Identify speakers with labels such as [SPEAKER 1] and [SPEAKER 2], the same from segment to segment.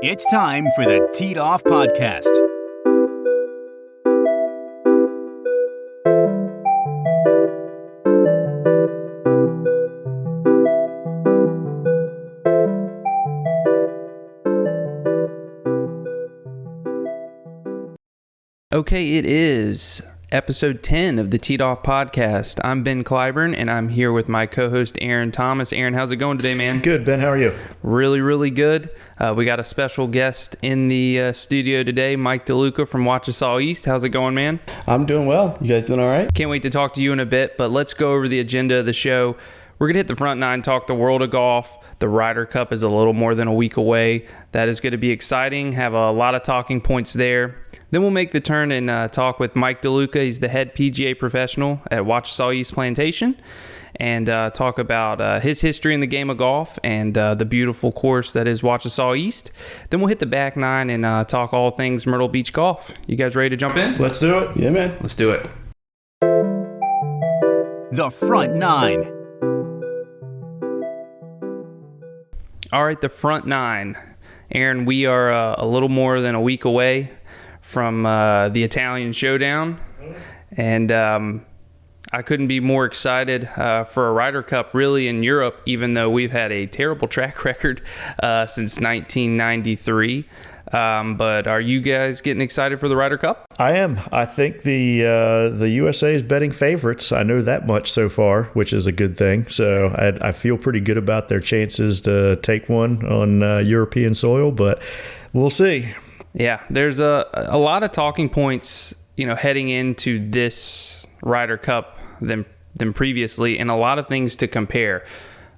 [SPEAKER 1] It's time for the Teed Off Podcast.
[SPEAKER 2] Okay, it is episode 10 of the Teed Off Podcast. I'm Ben Clyburn, and I'm here with my co-host, Aaron Thomas. Aaron, how's it going today, man?
[SPEAKER 3] Good, Ben. How are you?
[SPEAKER 2] Really, really good. We got a special guest in the studio today, Mike Deluca from Wachesaw East. How's it going, man?
[SPEAKER 4] I'm doing well. You guys doing all right?
[SPEAKER 2] Can't wait to talk to you in a bit, but let's go over the agenda of the show. We're going to hit the front nine, talk the world of golf. The Ryder Cup is a little more than a week away. That is going to be exciting. Have a lot of talking points there. Then we'll make the turn and talk with Mike Deluca. He's the head PGA professional at Wachesaw East Plantation, and talk about his history in the game of golf and the beautiful course that is Wachesaw East. Then we'll hit the back nine and talk all things Myrtle Beach golf. You guys ready to jump in?
[SPEAKER 3] Let's do it.
[SPEAKER 4] Yeah, man.
[SPEAKER 2] Let's do it.
[SPEAKER 1] The front nine.
[SPEAKER 2] All right, the front nine. Aaron, we are a little more than a week away from the Italian Showdown, and I couldn't be more excited for a Ryder Cup really in Europe, even though we've had a terrible track record since 1993. But are you guys getting excited for the Ryder Cup?
[SPEAKER 3] I am. I think the USA is betting favorites. I know that much so far, which is a good thing. So I feel pretty good about their chances to take one on European soil, but we'll see.
[SPEAKER 2] Yeah, there's a lot of talking points, heading into this Ryder Cup than previously, and a lot of things to compare.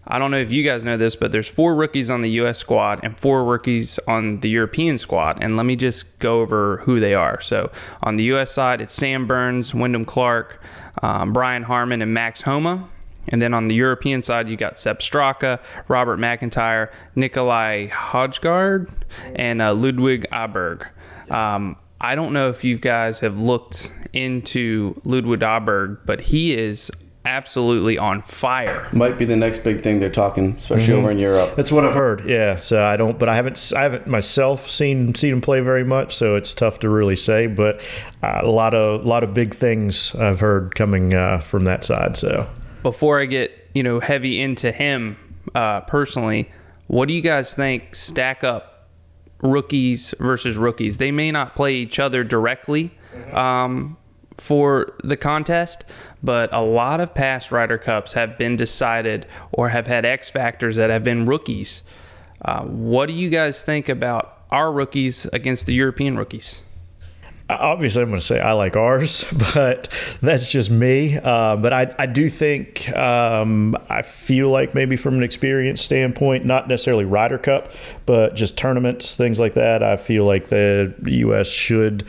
[SPEAKER 2] I don't know if you guys know this, but there's 4 rookies on the U.S. squad and 4 rookies on the European squad, and let me just go over who they are. So on the U.S. side, it's Sam Burns, Wyndham Clark, Brian Harmon, and Max Homa. And then on the European side, you got Sepp Straka, Robert McIntyre, Nikolai Hodggaard, and Ludwig Aberg. I don't know if you guys have looked into Ludwig Aberg, but he is absolutely on fire.
[SPEAKER 4] Might be the next big thing they're talking, especially over in Europe.
[SPEAKER 3] That's what I've heard. Yeah. So I haven't myself seen him play very much, so it's tough to really say. But a lot of big things I've heard coming from that side. So
[SPEAKER 2] before I get heavy into him personally, what do you guys think stack up rookies versus rookies? They may not play each other directly for the contest, but a lot of past Ryder Cups have been decided or have had X factors that have been rookies. What do you guys think about our rookies against the European rookies?
[SPEAKER 3] Obviously, I'm going to say I like ours, but that's just me. But I do think I feel like maybe from an experience standpoint, not necessarily Ryder Cup, but just tournaments, things like that, I feel like the U.S. should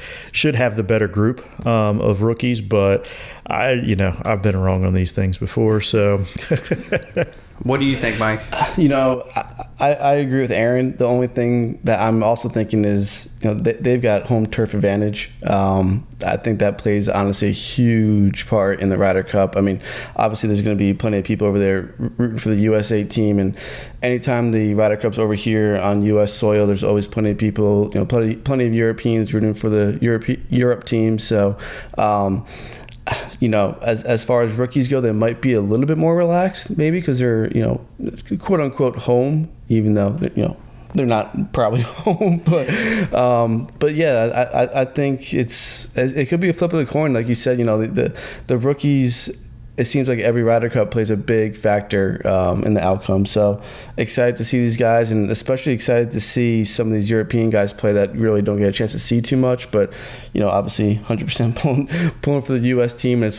[SPEAKER 3] have the better group of rookies. But I've been wrong on these things before, so.
[SPEAKER 2] What do you think, Mike?
[SPEAKER 4] I agree with Aaron. The only thing that I'm also thinking is, they've got home turf advantage. I think that plays, honestly, a huge part in the Ryder Cup. I mean, obviously, there's going to be plenty of people over there rooting for the USA team. And anytime the Ryder Cup's over here on U.S. soil, there's always plenty of people, plenty of Europeans rooting for the Europe team. So, as far as rookies go, they might be a little bit more relaxed, maybe because they're, quote unquote home, even though they're not probably home. But yeah, I think it could be a flip of the coin, like you said. The rookies. It seems like every Ryder Cup plays a big factor in the outcome. So excited to see these guys, and especially excited to see some of these European guys play that really don't get a chance to see too much. But obviously 100% pulling for the U.S. team. And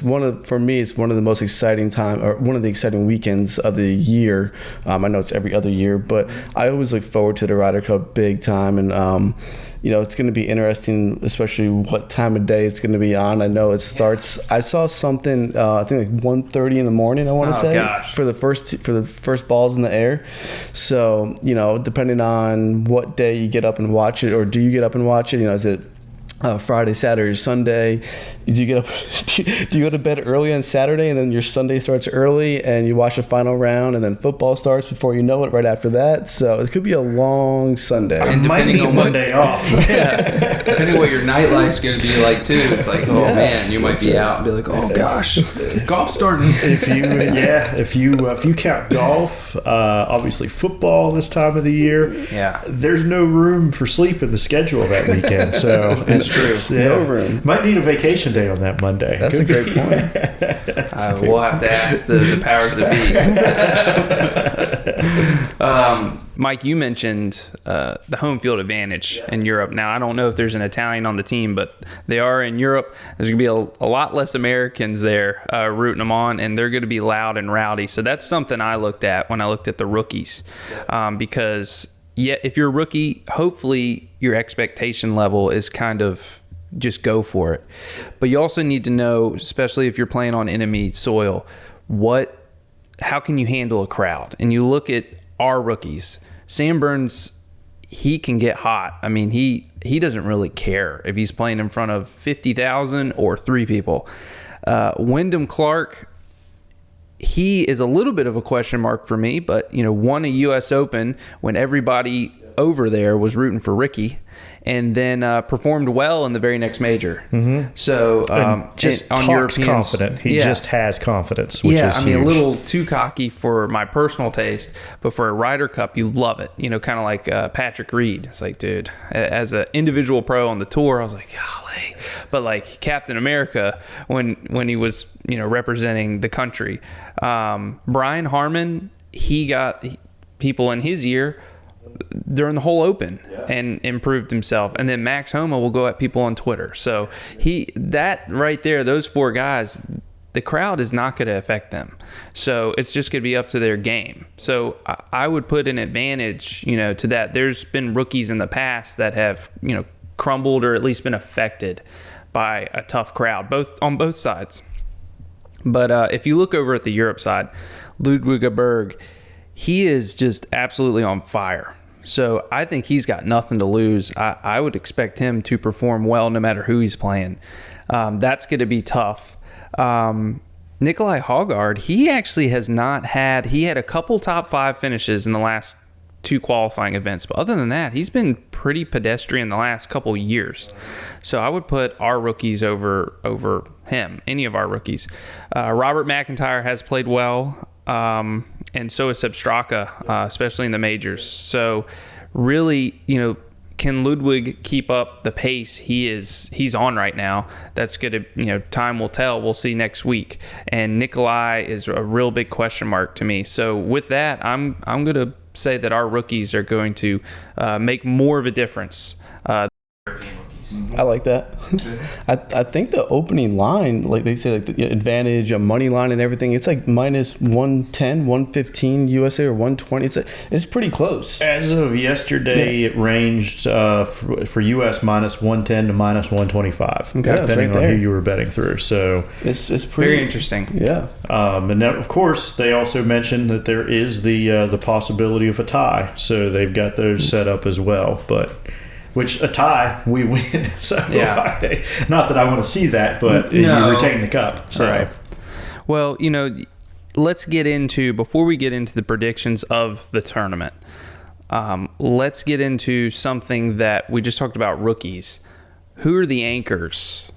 [SPEAKER 4] for me, it's one of the most exciting one of the exciting weekends of the year. I know it's every other year, but I always look forward to the Ryder Cup big time. And it's going to be interesting, especially what time of day it's going to be on. I know it starts. I saw something. I think like 1:30 in the morning. I want to say
[SPEAKER 2] gosh.
[SPEAKER 4] for the first balls in the air. So depending on what day you get up and watch it, or do you get up and watch it? Is it Friday, Saturday, Sunday. Do you get up? Do you go to bed early on Saturday, and then your Sunday starts early, and you watch the final round, and then football starts before you know it. Right after that, so it could be a long Sunday.
[SPEAKER 2] And depending on
[SPEAKER 3] one day off.
[SPEAKER 2] Yeah, depending on what your nightlife's going to be like too. It's like, oh man, you might be out and be like, oh gosh, golf's starting.
[SPEAKER 3] If you count golf, obviously football this time of the year.
[SPEAKER 2] Yeah,
[SPEAKER 3] there's no room for sleep in the schedule that weekend. So
[SPEAKER 2] it's true.
[SPEAKER 4] No room.
[SPEAKER 3] Might need a vacation day on that Monday.
[SPEAKER 4] That's a great point.
[SPEAKER 2] We'll have to ask the powers that be. Mike, you mentioned the home field advantage in Europe. Now, I don't know if there's an Italian on the team, but they are in Europe. There's going to be a lot less Americans there rooting them on, and they're going to be loud and rowdy. So that's something I looked at when I looked at the rookies, because if you're a rookie, hopefully your expectation level is kind of just go for it. But you also need to know, especially if you're playing on enemy soil, how can you handle a crowd? And you look at our rookies. Sam Burns, he can get hot. I mean, he doesn't really care if he's playing in front of 50,000 or 3 people. Wyndham Clark, he is a little bit of a question mark for me, but won a U.S. Open when everybody over there was rooting for Ricky, and then performed well in the very next major. Mm-hmm. So
[SPEAKER 3] just
[SPEAKER 2] on
[SPEAKER 3] talks
[SPEAKER 2] Europeans,
[SPEAKER 3] confident. He just has confidence, which is
[SPEAKER 2] huge.
[SPEAKER 3] A
[SPEAKER 2] little too cocky for my personal taste, but for a Ryder Cup, you love it. Kind of like Patrick Reed. It's like, dude, as an individual pro on the tour, I was like, golly. But like Captain America, when he was representing the country, Brian Harmon, he got people in his year during the whole Open and improved himself. And then Max Homa will go at people on Twitter. So that right there, those 4 guys, the crowd is not going to affect them. So it's just going to be up to their game. So I would put an advantage, to that. There's been rookies in the past that have, crumbled or at least been affected by a tough crowd, on both sides. But if you look over at the Europe side, Ludwig Berg, he is just absolutely on fire. So I think he's got nothing to lose. I would expect him to perform well no matter who he's playing. That's going to be tough. Nikolai Hoggaard, he actually has not had – he had a couple top 5 finishes in the last 2 qualifying events. But other than that, he's been pretty pedestrian the last couple years. So I would put our rookies over him, any of our rookies. Robert McIntyre has played well. And so is Sepp Straka, especially in the majors. So really, can Ludwig keep up the pace he's on right now? That's good. Time will tell. We'll see next week. And Nikolai is a real big question mark to me. So with that, I'm going to say that our rookies are going to make more of a difference.
[SPEAKER 4] I like that. I think the opening line, like they say, like the advantage, a money line and everything, it's like minus 110, 115 USA or 120. It's pretty close.
[SPEAKER 3] As of yesterday, it ranged for US minus 110 to minus 125, depending on who you were betting through. So
[SPEAKER 4] it's pretty
[SPEAKER 2] very interesting.
[SPEAKER 4] Yeah.
[SPEAKER 3] And now, of course, they also mentioned that there is the possibility of a tie. So they've got those set up as well. But which a tie, we win. So not that I want to see that, but you retain the cup. So.
[SPEAKER 2] Right. Well, let's get into, before we get into the predictions of the tournament, let's get into something that we just talked about, rookies. Who are the anchors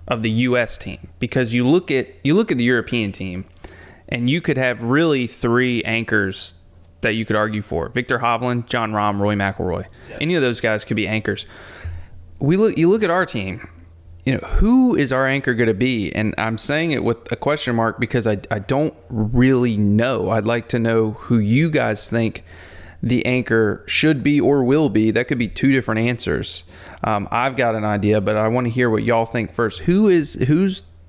[SPEAKER 2] of the U.S. team? Because you look at the European team, and you could have really 3 anchors that you could argue for. Victor Hovland, Jon Rahm, Rory McIlroy. Yeah. Any of those guys could be anchors. You look at our team, who is our anchor going to be? And I'm saying it with a question mark because I don't really know. I'd like to know who you guys think the anchor should be or will be. That could be 2 different answers. I've got an idea, but I want to hear what y'all think first. Who's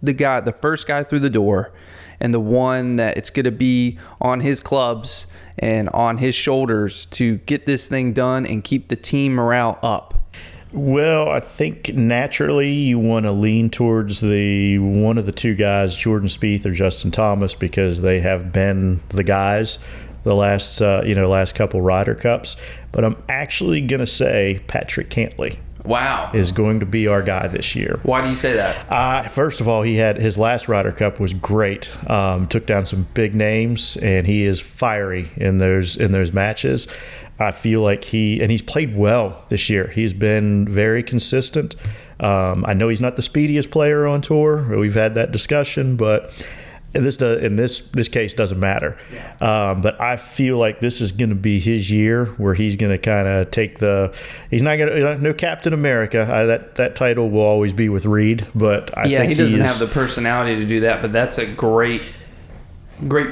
[SPEAKER 2] the first guy through the door, and the one that it's going to be on his clubs and on his shoulders to get this thing done and keep the team morale up?
[SPEAKER 3] Well, I think naturally you want to lean towards one of the 2 guys, Jordan Spieth or Justin Thomas, because they have been the guys the last couple Ryder Cups. But I'm actually going to say Patrick Cantlay.
[SPEAKER 2] Wow.
[SPEAKER 3] is going to be our guy this year.
[SPEAKER 2] Why do you say that?
[SPEAKER 3] First of all, he had his last Ryder Cup was great. Took down some big names, and he is fiery in those matches. I feel like he's played well this year. He's been very consistent. I know he's not the speediest player on tour. We've had that discussion, but in this case doesn't matter. Yeah. But I feel like this is going to be his year where he's going to kind of take he's not going to, no Captain America. That title will always be with Reed, but I think
[SPEAKER 2] he doesn't have the personality to do that, but that's a great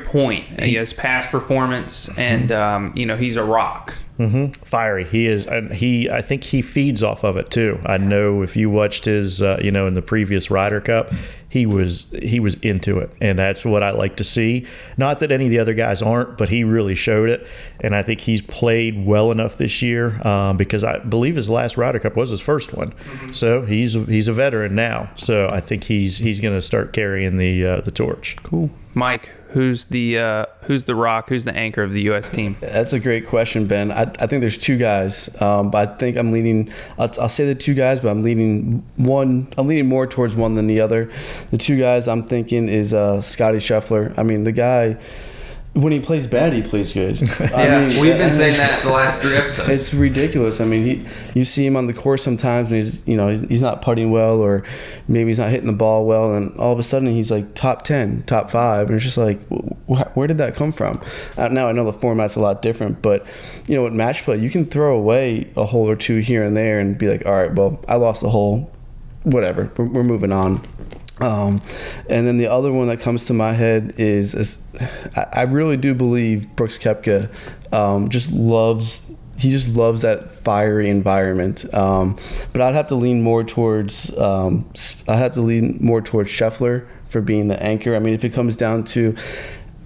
[SPEAKER 2] point. He has past performance, and he's a rock.
[SPEAKER 3] Mm-hmm. Fiery. He is, and I think he feeds off of it too. I know if you watched his, in the previous Ryder Cup, he was into it, and that's what I like to see. Not that any of the other guys aren't, but he really showed it, and I think he's played well enough this year because I believe his last Ryder Cup was his first one, so he's a veteran now. So I think he's going to start carrying the torch.
[SPEAKER 2] Cool, Mike. Who's the rock? Who's the anchor of the U.S. team?
[SPEAKER 4] That's a great question, Ben. I think there's two guys, but I think I'm leaning. I'll say the two guys, but I'm leaning more towards one than the other. The two guys I'm thinking is Scotty Scheffler. I mean, the guy, when he plays bad, he plays good.
[SPEAKER 2] We've been saying that the last 3 episodes.
[SPEAKER 4] It's ridiculous. I mean, you see him on the course sometimes when he's not putting well, or maybe he's not hitting the ball well, and all of a sudden he's like top 10, top 5, and it's just like, where did that come from? Now I know the format's a lot different, but with match play, you can throw away a hole or two here and there and be like, all right, well, I lost the hole, whatever, we're moving on. And then the other one that comes to my head is I really do believe Brooks Koepka just loves that fiery environment. But I'd have to lean more towards Scheffler for being the anchor. I mean, if it comes down to,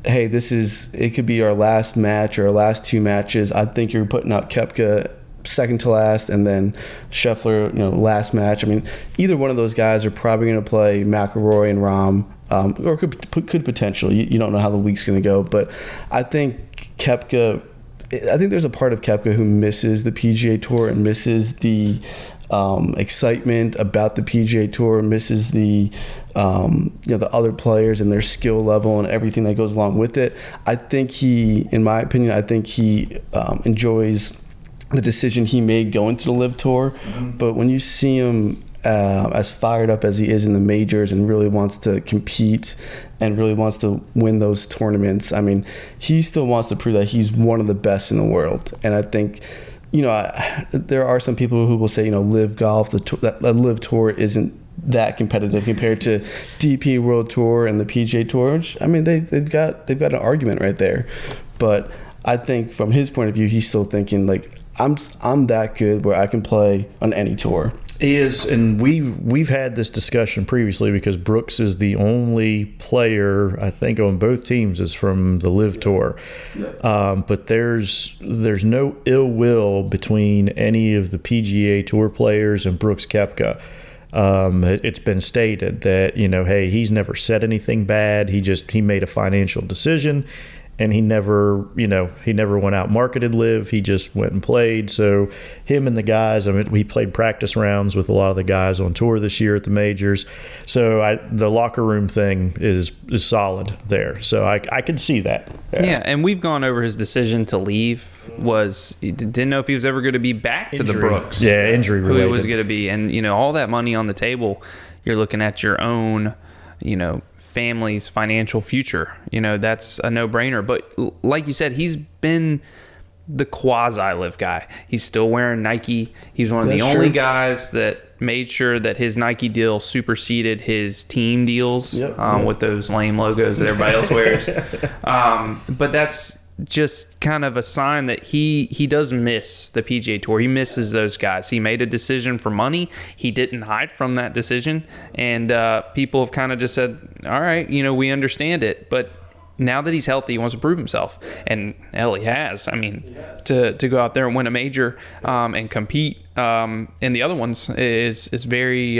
[SPEAKER 4] hey, it could be our last match or our last 2 matches, I think you're putting out Koepka second to last, and then Scheffler, last match. I mean, either one of those guys are probably going to play McIlroy and Rahm, or could potentially. You don't know how the week's going to go, but I think there's a part of Koepka who misses the PGA Tour and misses the excitement about the PGA Tour, misses the the other players and their skill level and everything that goes along with it. I think in my opinion, enjoys the decision he made going to the LIV Tour. But when you see him as fired up as he is in the majors and really wants to compete and really wants to win those tournaments, I mean, he still wants to prove that he's one of the best in the world. And I think, there are some people who will say, LIV Golf, that LIV Tour isn't that competitive compared to DP World Tour and the PGA Tour. Which, I mean, they've got an argument right there. But I think from his point of view, he's still thinking like, I'm that good where I can play on any tour.
[SPEAKER 3] He is, and we've had this discussion previously because Brooks is the only player I think on both teams is from the LIV Tour. But there's no ill will between any of the PGA Tour players and Brooks Koepka. It's been stated that hey, he's never said anything bad. He made a financial decision. And he never went out marketed LIV. He just went and played. So him and the guys, I mean, we played practice rounds with a lot of the guys on tour this year at the majors. So the locker room thing is solid there. So I can see that.
[SPEAKER 2] Yeah, and we've gone over his decision to leave. He didn't know if he was ever going to be back to the Brooks.
[SPEAKER 3] Yeah, injury related.
[SPEAKER 2] Who it was going to be. And, all that money on the table, you're looking at your own, family's financial future. That's a no-brainer. But like you said, he's been the quasi-LIV guy. He's still wearing Nike. He's one of the only guys that made sure that his Nike deal superseded his team deals with those lame logos that everybody else wears. But that's just kind of a sign that he does miss the PGA Tour. He misses those guys. He made a decision for money. He didn't hide from that decision. And people have kind of just said, all right, we understand it. But now that he's healthy, he wants to prove himself. And hell, he has. I mean, to go out there and win a major and compete in the other ones is very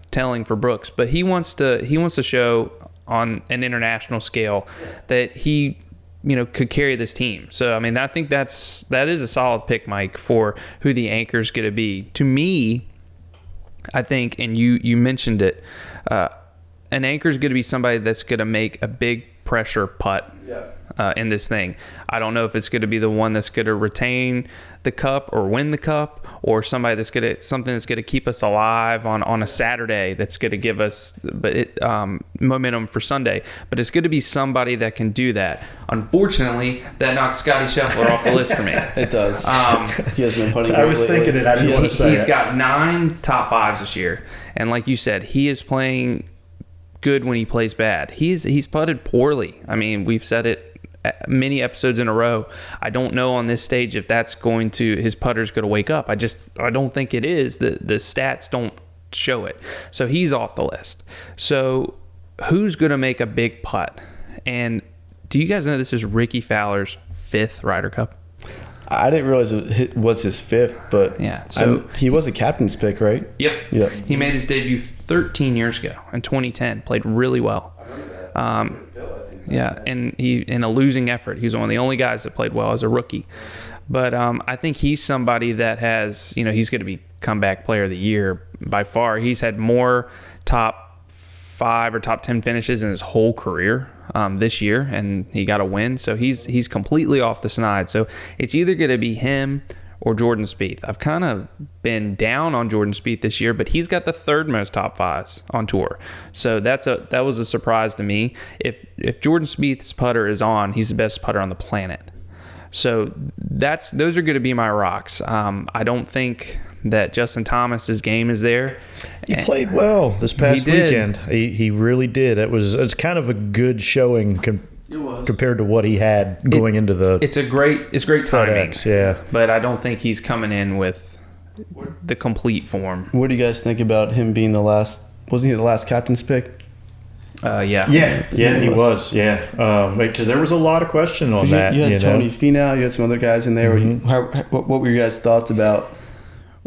[SPEAKER 2] telling for Brooks. But he wants to show on an international scale that he could carry this team. So, I mean, I think that is a solid pick, Mike, for who the anchor is going to be. To me, I think, and you mentioned it, an anchor is going to be somebody that's going to make a big pressure putt in this thing. I don't know if it's going to be the one that's going to retain the cup or win the cup, or somebody that's going to something that's going to keep us alive on a Saturday that's going to give us momentum for Sunday. But it's going to be somebody that can do that. Unfortunately, that knocks Scotty Scheffler off the list for me.
[SPEAKER 4] It does. He has been putting.
[SPEAKER 3] I was thinking it. I didn't want to say
[SPEAKER 2] He's got 9 top 5s this year, and like you said, he is playing good when he plays bad. He's putted poorly. I mean, we've said it many episodes in a row. I don't know on this stage if that's going to, his putter's going to wake up. I don't think it is. The stats don't show it. So he's off the list. So who's going to make a big putt? And do you guys know this is Ricky Fowler's 5th Ryder Cup?
[SPEAKER 4] I didn't realize it was his 5th, but
[SPEAKER 2] yeah. So
[SPEAKER 4] he was a captain's pick, right?
[SPEAKER 2] Yep. He made his debut 13 years ago in 2010. Played really well. Yeah, and he in a losing effort. He was one of the only guys that played well as a rookie. But I think he's somebody that has, he's going to be comeback player of the year by far. He's had more top 5 or top 10 finishes in his whole career this year, and he got a win. So he's completely off the snide. So it's either going to be him or Jordan Spieth. I've kind of been down on Jordan Spieth this year, but he's got the 3rd most top 5s on tour. So that was a surprise to me. If Jordan Spieth's putter is on, he's the best putter on the planet. So those are going to be my rocks. I don't think that Justin Thomas's game is there.
[SPEAKER 3] He played well this past weekend. He really did. It's kind of a good showing compared to what he had going into the.
[SPEAKER 2] It's great timing.
[SPEAKER 3] FedEx, yeah.
[SPEAKER 2] But I don't think he's coming in with the complete form.
[SPEAKER 4] What do you guys think about him being the last? Wasn't he the last captain's pick?
[SPEAKER 2] Yeah,
[SPEAKER 3] he was. Yeah, because there was a lot of question on that.
[SPEAKER 4] You had Tony Finau. You had some other guys in there.
[SPEAKER 3] Mm-hmm.
[SPEAKER 4] What were your guys' thoughts about?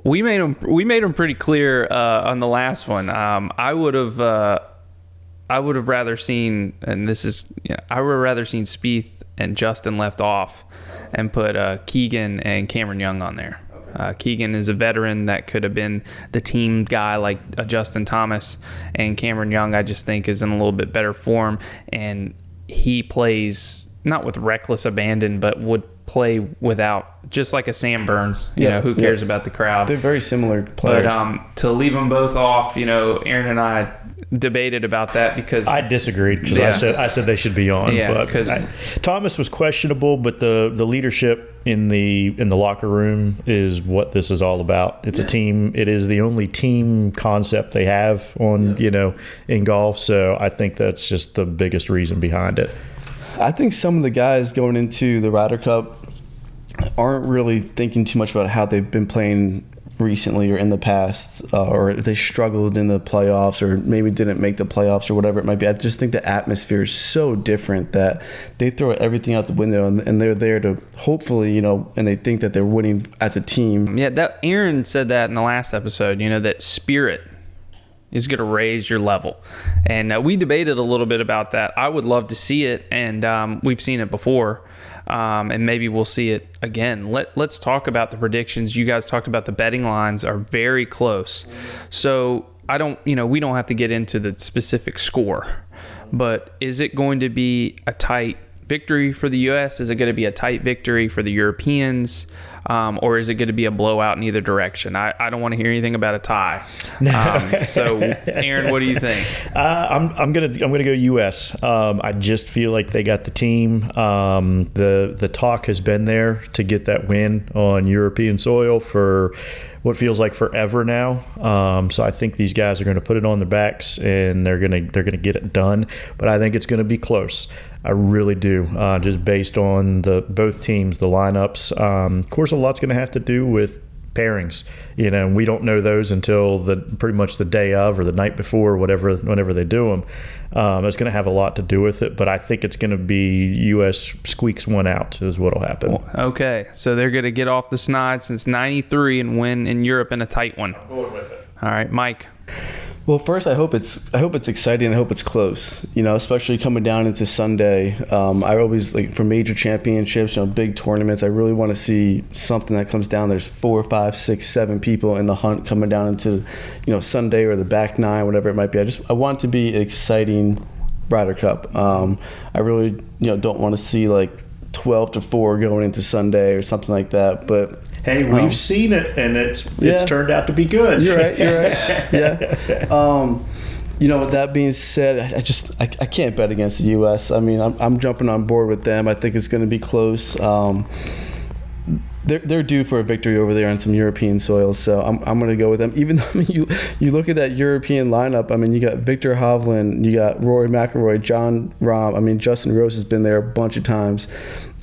[SPEAKER 2] We made them pretty clear on the last one. I would have rather seen, and this is, I would have rather seen Spieth and Justin left off, and put Keegan and Cameron Young on there. Keegan is a veteran that could have been the team guy like Justin Thomas, and Cameron Young I just think is in a little bit better form, and he plays not with reckless abandon, but would play without, just like a Sam Burns. Who cares about the crowd?
[SPEAKER 4] They're very similar players.
[SPEAKER 2] But to leave them both off, Aaron and I debated about that because
[SPEAKER 3] I disagreed because I said they should be on.
[SPEAKER 2] Yeah,
[SPEAKER 3] because Thomas was questionable, but the leadership in the locker room is what this is all about. It's a team. It is the only team concept they have on in golf. So I think that's just the biggest reason behind it.
[SPEAKER 4] I think some of the guys going into the Ryder Cup aren't really thinking too much about how they've been playing recently or in the past, or if they struggled in the playoffs or maybe didn't make the playoffs or whatever it might be. I just think the atmosphere is so different that they throw everything out the window and they're there to hopefully, and they think that they're winning as a team.
[SPEAKER 2] Yeah, that Aaron said that in the last episode, that spirit is going to raise your level. And we debated a little bit about that. I would love to see it, and we've seen it before. And maybe we'll see it again. Let's talk about the predictions. You guys talked about the betting lines are very close. So we don't have to get into the specific score, but is it going to be a tight victory for the U.S.? Is it going to be a tight victory for the Europeans? Or is it going to be a blowout in either direction? I don't want to hear anything about a tie. So, Aaron, what do you think?
[SPEAKER 3] I'm gonna go U.S. I just feel like they got the team. The talk has been there to get that win on European soil for what feels like forever now. So I think these guys are going to put it on their backs and they're gonna get it done. But I think it's going to be close. I really do, just based on both teams, the lineups. Of course, a lot's going to have to do with pairings. We don't know those until pretty much the day of or the night before, whenever they do them. It's going to have a lot to do with it, but I think it's going to be U.S. squeaks one out is what will happen.
[SPEAKER 2] Okay, so they're going to get off the snide since '93 and win in Europe in a tight one.
[SPEAKER 3] I'm going with it.
[SPEAKER 2] All right, Mike.
[SPEAKER 4] Well, first, I hope it's exciting. I hope it's close. You know, especially coming down into Sunday. I always like for major championships, you know, big tournaments. I really want to see something that comes down. There's 4, 5, 6, 7 people in the hunt coming down into, you know, Sunday or the back nine, whatever it might be. I want it to be an exciting Ryder Cup. I really, you know, don't want to see like 12-4 going into Sunday or something like that. But
[SPEAKER 3] hey, we've seen it, and it's turned out to be good.
[SPEAKER 4] You're right. Yeah. You know, with that being said, I can't bet against the U.S. I mean, I'm jumping on board with them. I think it's going to be close. They're due for a victory over there on some European soil, so I'm going to go with them. Even though, I mean, you look at that European lineup. I mean, you got Victor Hovland, you got Rory McIlroy, John Rahm. I mean, Justin Rose has been there a bunch of times.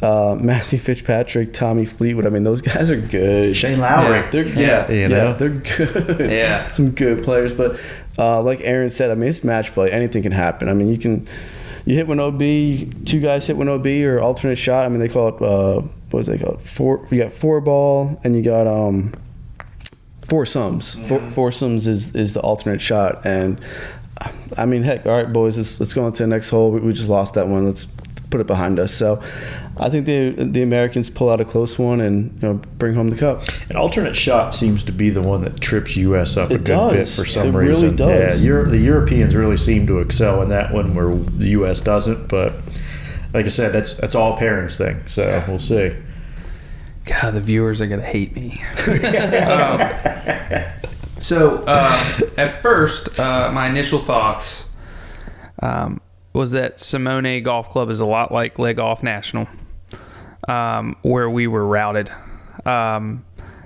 [SPEAKER 4] Matthew Fitzpatrick, Tommy Fleetwood. I mean, those guys are good.
[SPEAKER 3] Shane Lowry.
[SPEAKER 4] They're good.
[SPEAKER 2] Yeah,
[SPEAKER 4] some good players. But like Aaron said, I mean, it's match play. Anything can happen. I mean, you hit one OB, 2 guys hit one OB or alternate shot. I mean, they call it what is they call it? You got 4-ball and you got foursomes. Foursomes is the alternate shot. And I mean, heck, all right, boys, let's go on to the next hole. We just lost that one. Let's put it behind us. So I think the Americans pull out a close one and, you know, bring home the cup.
[SPEAKER 3] An alternate shot seems to be the one that trips U.S. up a good bit for some
[SPEAKER 4] reason. It really does.
[SPEAKER 3] Yeah, the Europeans really seem to excel in that one where the U.S. doesn't. But like I said, that's all parents' thing. So we'll see.
[SPEAKER 2] God, the viewers are gonna hate me. So at first, my initial thoughts was that Simone Golf Club is a lot like Leg Off National, where we were routed.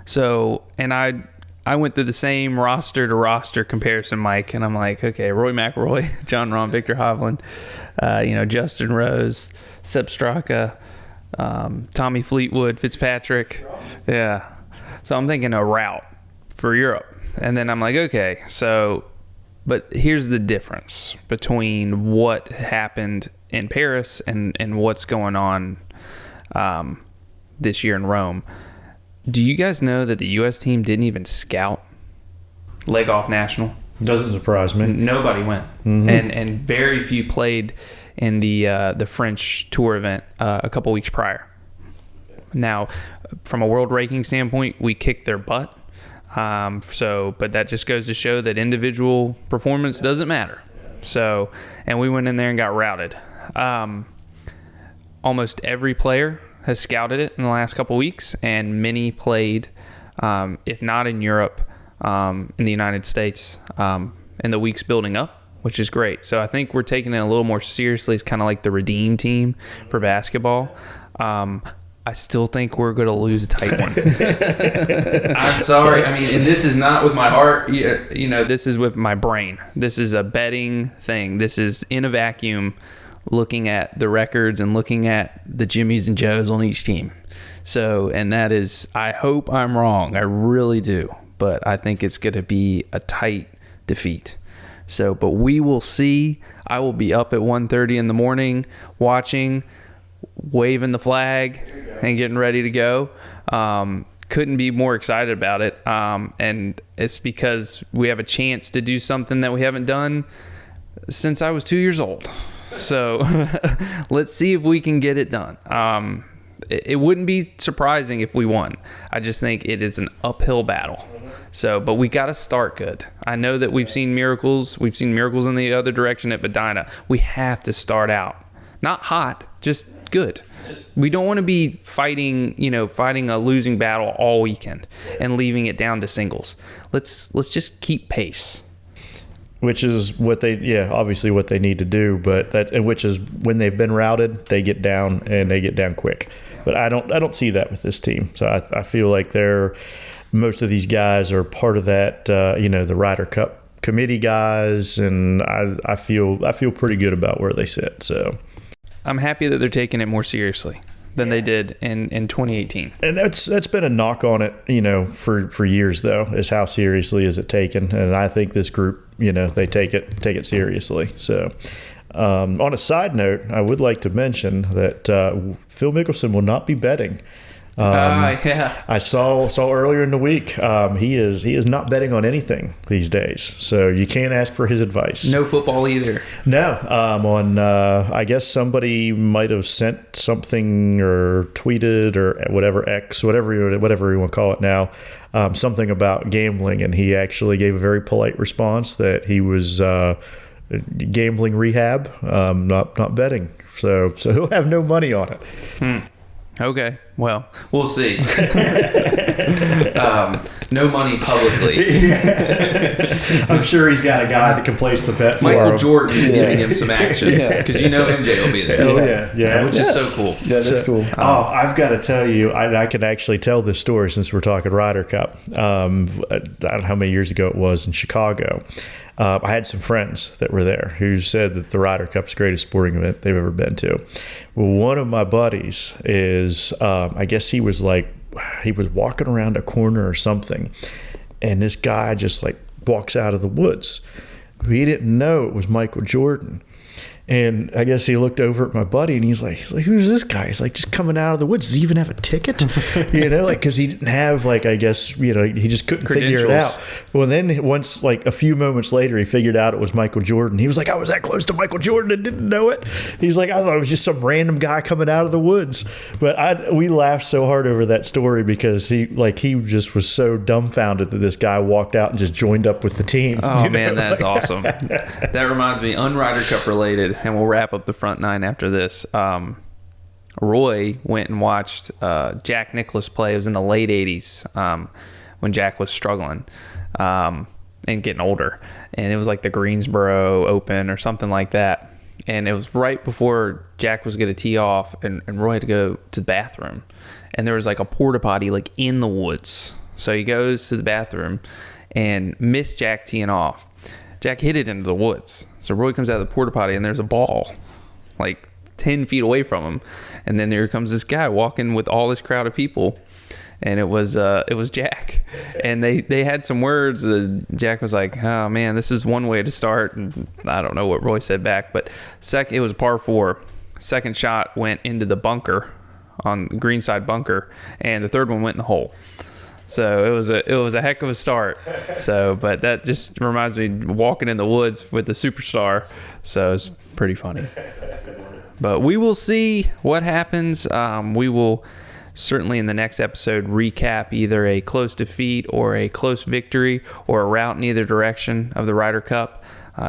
[SPEAKER 2] So, and I went through the same roster to roster comparison, Mike, and I'm like, okay, Roy McIlroy, John Rahm, Victor Hovland, you know, Justin Rose, Sepp Straka, Tommy Fleetwood, Fitzpatrick. Yeah. So I'm thinking a route for Europe. And then I'm like, okay, so, but here's the difference between what happened in Paris and what's going on this year in Rome. Do you guys know that the U.S. team didn't even scout Leg Off National?
[SPEAKER 3] Doesn't surprise me.
[SPEAKER 2] Nobody went. Mm-hmm. And very few played in the French Tour event a couple weeks prior. Now, from a world ranking standpoint, we kicked their butt. But that just goes to show that individual performance doesn't matter. So, and we went in there and got routed. Almost every player has scouted it in the last couple weeks, and many played, if not in Europe, in the United States, in the weeks building up, which is great. So I think we're taking it a little more seriously. It's kind of like the redeem team for basketball. I still think we're going to lose a tight one. I'm sorry. I mean, and this is not with my heart. You know, this is with my brain. This is a betting thing. This is in a vacuum, looking at the records and looking at the Jimmies and Joes on each team. So, and that is, I hope I'm wrong. I really do. But I think it's going to be a tight defeat. So, but we will see. I will be up at 1:30 in the morning watching, waving the flag and getting ready to go. Couldn't be more excited about it. And it's because we have a chance to do something that we haven't done since I was 2 years old. So let's see if we can get it done. It wouldn't be surprising if we won. I just think it is an uphill battle. So, but we got to start good. I know that we've seen miracles. We've seen miracles in the other direction at Medina. We have to start out not hot, just good. We don't want to be fighting a losing battle all weekend and leaving it down to singles. Let's just keep pace.
[SPEAKER 3] Which is what obviously what they need to do, which is when they've been routed, they get down and they get down quick. But I don't see that with this team. So I feel like most of these guys are part of that, the Ryder Cup committee guys, and I feel pretty good about where they sit. So
[SPEAKER 2] I'm happy that they're taking it more seriously than they did in 2018.
[SPEAKER 3] And that's been a knock on it, for years though, is how seriously is it taken. And I think this group, they take it seriously. So on a side note, I would like to mention that Phil Mickelson will not be betting
[SPEAKER 2] Yeah.
[SPEAKER 3] I saw earlier in the week. He is not betting on anything these days, so you can't ask for his advice.
[SPEAKER 2] No football either.
[SPEAKER 3] No. I guess somebody might have sent something or tweeted or whatever X, whatever you want to call it now, something about gambling, and he actually gave a very polite response that he was gambling rehab, not betting. So he'll have no money on it.
[SPEAKER 2] Okay, well, we'll see. No money publicly.
[SPEAKER 3] I'm sure he's got a guy that can place the bet for him.
[SPEAKER 2] Michael Jordan is giving him some action because MJ will be there.
[SPEAKER 3] Oh, yeah.
[SPEAKER 2] Which is so cool.
[SPEAKER 4] Yeah, that's cool.
[SPEAKER 3] I've got to tell you, I can actually tell this story since we're talking Ryder Cup. I don't know how many years ago it was in Chicago. I had some friends that were there who said that the Ryder Cup's the greatest sporting event they've ever been to. Well, one of my buddies is, I guess he was walking around a corner or something, and this guy just walks out of the woods. He didn't know it was Michael Jordan. And I guess he looked over at my buddy and he's like, who's this guy? He's like, just coming out of the woods. Does he even have a ticket? Because he didn't have, I guess, he just couldn't figure it out. Well, then once, a few moments later, he figured out it was Michael Jordan. He was like, I was that close to Michael Jordan and didn't know it. He's like, I thought it was just some random guy coming out of the woods. But we laughed so hard over that story because he just was so dumbfounded that this guy walked out and just joined up with the team.
[SPEAKER 2] Oh, man, that's awesome. That reminds me, Ryder Cup related, and we'll wrap up the front nine after this. Roy went and watched Jack Nicklaus play. It was in the late 80s when Jack was struggling and getting older. And it was like the Greensboro Open or something like that. And it was right before Jack was going to tee off, and Roy had to go to the bathroom. And there was a porta potty in the woods. So he goes to the bathroom and missed Jack teeing off. Jack hit it into the woods. So Roy comes out of the porta potty and there's a ball 10 feet away from him. And then there comes this guy walking with all this crowd of people. And it was Jack. And they had some words. Jack was like, oh man, this is one way to start. And I don't know what Roy said back, but it was par 4. Second shot went into the bunker, on the green side bunker, and the third one went in the hole. So it was a heck of a start. But that just reminds me walking in the woods with the superstar. So it's pretty funny. But we will see what happens. We will certainly in the next episode recap either a close defeat or a close victory or a rout in either direction of the Ryder Cup.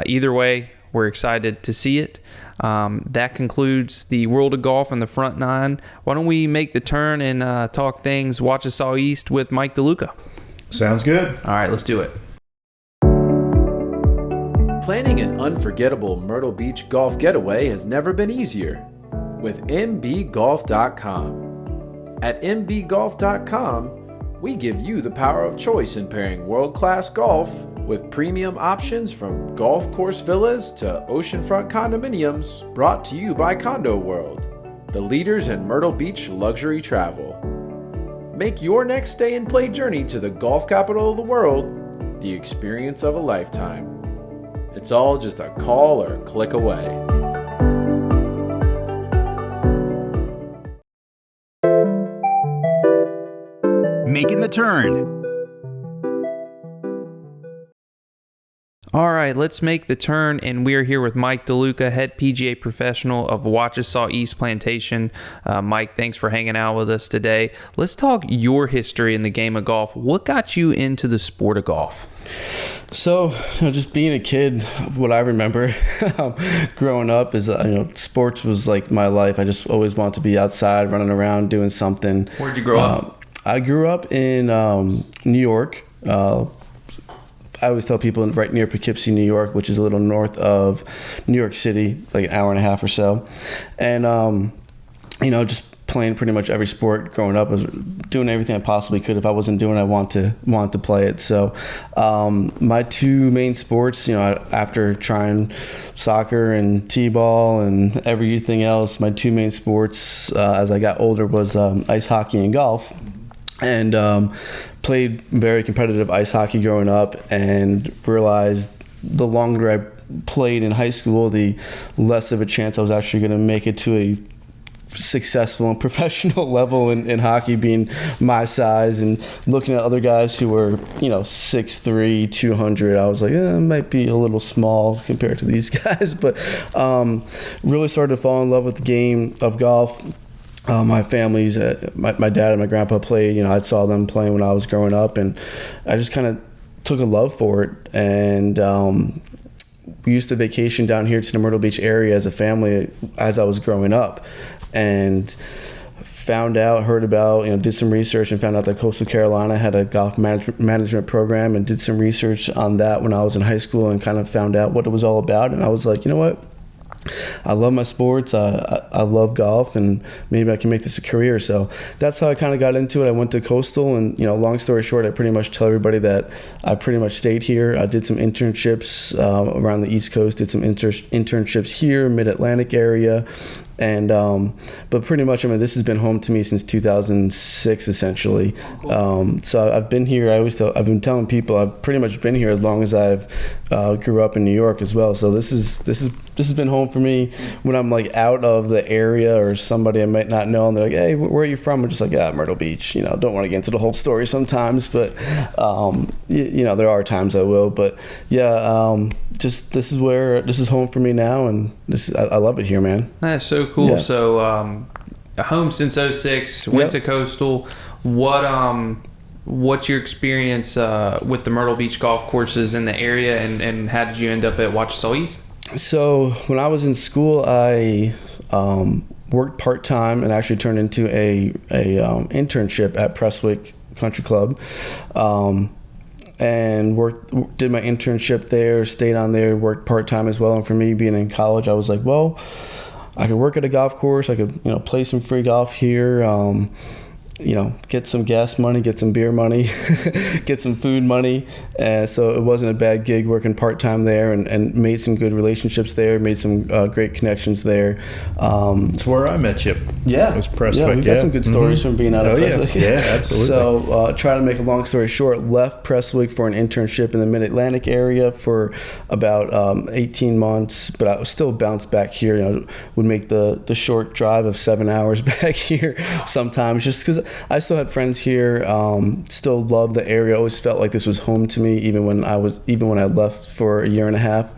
[SPEAKER 2] Either way, we're excited to see it. That concludes the world of golf and the front nine. Why don't we make the turn and talk things Wachesaw East with Mike Deluca?
[SPEAKER 3] Sounds good.
[SPEAKER 2] All right, let's do it.
[SPEAKER 5] Planning an unforgettable Myrtle Beach golf getaway has never been easier with mbgolf.com. At mbgolf.com, we give you the power of choice in pairing world-class golf with premium options from golf course villas to oceanfront condominiums, brought to you by Condo World, the leaders in Myrtle Beach luxury travel. Make your next stay and play journey to the golf capital of the world the experience of a lifetime. It's all just a call or click away.
[SPEAKER 1] Making the turn.
[SPEAKER 2] All right, let's make the turn, and we're here with Mike Deluca, head PGA professional of Wachesaw East Plantation. Mike, thanks for hanging out with us today. Let's talk your history in the game of golf. What got you into the sport of golf?
[SPEAKER 4] So, just being a kid, what I remember growing up is, sports was my life. I just always wanted to be outside, running around, doing something.
[SPEAKER 2] Where'd you grow up?
[SPEAKER 4] I grew up in New York. I always tell people right near Poughkeepsie, New York, which is a little north of New York City, an hour and a half or so. And, just playing pretty much every sport growing up. I was doing everything I possibly could. If I wasn't doing it, I want to play it. So my two main sports, after trying soccer and t-ball and everything else, my two main sports as I got older was ice hockey and golf. And played very competitive ice hockey growing up, and realized the longer I played in high school, the less of a chance I was actually going to make it to a successful and professional level in hockey, being my size, and looking at other guys who were 6'3", 200. I was like, it might be a little small compared to these guys, but really started to fall in love with the game of golf. My family's, my dad and my grandpa played. I saw them playing when I was growing up, and I just kind of took a love for it. And we used to vacation down here to the Myrtle Beach area as a family as I was growing up, and heard about, did some research and found out that Coastal Carolina had a golf management program, and did some research on that when I was in high school, and kind of found out what it was all about. And I was like, you know what? I love my sports. I love golf, and maybe I can make this a career. So that's how I kind of got into it. I went to Coastal, and long story short, I pretty much tell everybody that I pretty much stayed here. I did some internships around the East Coast. Did some internships here, Mid-Atlantic area. And but pretty much, this has been home to me since 2006, essentially. So I've been here. I've been telling people I've pretty much been here as long as I've grew up in New York as well. So this has been home for me. When I'm like out of the area, or somebody I might not know, and they're like, "Hey, where are you from?" I'm just like, "Yeah, Myrtle Beach." Don't want to get into the whole story sometimes, but there are times I will. But yeah, just this is home for me now, and I love it here, man.
[SPEAKER 2] That's so cool.
[SPEAKER 4] Yeah.
[SPEAKER 2] So home since 06, went to Coastal. What's your experience with the Myrtle Beach golf courses in the area, and how did you end up at Wachesaw East?
[SPEAKER 4] So when I was in school, I worked part-time and actually turned into a internship at Prestwick Country Club, and did my internship there, stayed on there, worked part-time as well. And for me, being in college, I was like, well, I could work at a golf course, I could play some free golf here, get some gas money, get some beer money, get some food money. And so it wasn't a bad gig working part-time there, and made some good relationships there, made some great connections there.
[SPEAKER 3] It's where I met you.
[SPEAKER 4] Yeah.
[SPEAKER 3] It was Prestwick.
[SPEAKER 4] Yeah, we got some good stories from being out of Prestwick.
[SPEAKER 3] Yeah, absolutely.
[SPEAKER 4] So try to make a long story short, left Prestwick for an internship in the Mid-Atlantic area for about 18 months, but I was still bounced back here. Would make the short drive of 7 hours back here sometimes, just because I still had friends here, still loved the area, always felt like this was home to me, even when I left for a year and a half.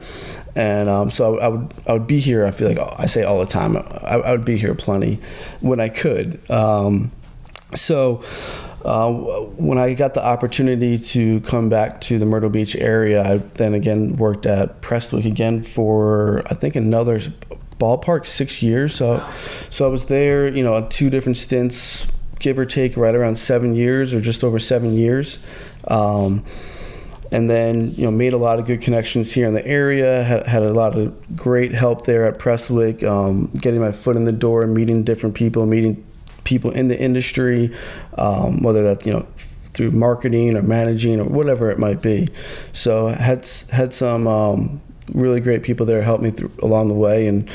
[SPEAKER 4] And so I would be here. I feel like I say all the time, I would be here plenty when I could. So when I got the opportunity to come back to the Myrtle Beach area, I then again worked at Prestwick again for, I think, another ballpark 6 years. So I was there, on 2 different stints, give or take right around 7 years, or just over 7 years. And then, made a lot of good connections here in the area, had a lot of great help there at Prestwick, getting my foot in the door, meeting different people, meeting people in the industry, whether that's, through marketing or managing or whatever it might be. So had some really great people there help me along the way, and